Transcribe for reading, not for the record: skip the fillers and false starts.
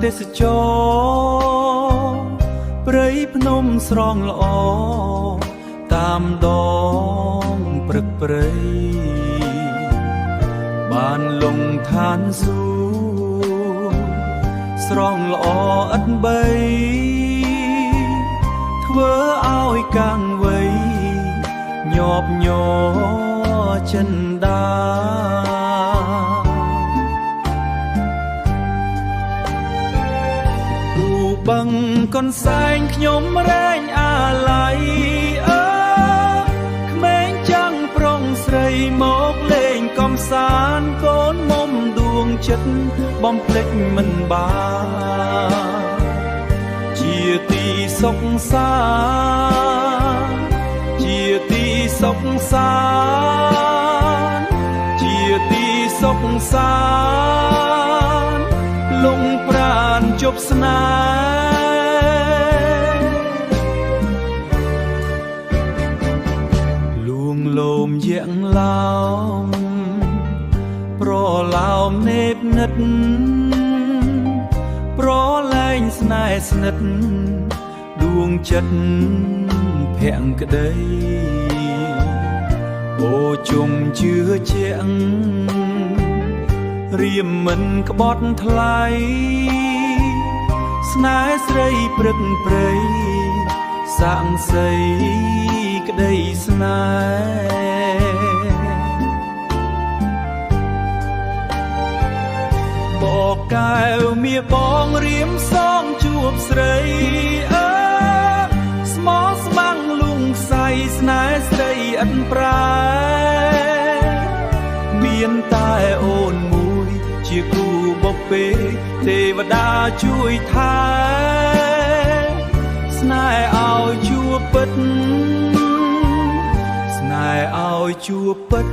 ទេសចរព្រៃភ្នំស្រងល្អតាមដងព្រឹកព្រៃបានលងឋានសួគ៌ស្រងល្អឥតបីធ្វើឲ្យកាំងវៃញាប់ញ័រចិនដាបឹងកនសែងខ្ញុំរែងអាឡ័យក្មេងចាំងប្រុងស្រីមកលេងកំសាន្តកូនមុំដួងចិត្តបំភ្លេចមិនបានជាទីសុខសាន្តជាទីសុខសាន្តជាទីសុខសាន្តលងប្រានជប់ស្នេហ៍លួងលោមយាក់ឡោមប្រឡោមនេបនិតប្រលែងស្នេហ៍ស្និទ្ធដួងចិត្តភក្តីអូជុំជឿជាក់រៀមមិនក្បត់ថ្លៃស្នេហ៍ស្រីព្រឹកព្រៃសាំងសីក្តីស្នេហ៍បកកែវមៀបងរៀមសងជួបស្រីស្មោះស្មាំងលងសៃស្នេហ៍ស្រីឥតប្រែមានតែអូនមួយជាគូបបេទេវតាជួយថែស្នេហ៍ឲ្យជួបពិតស្នេហ៍ឲ្យជួបពិត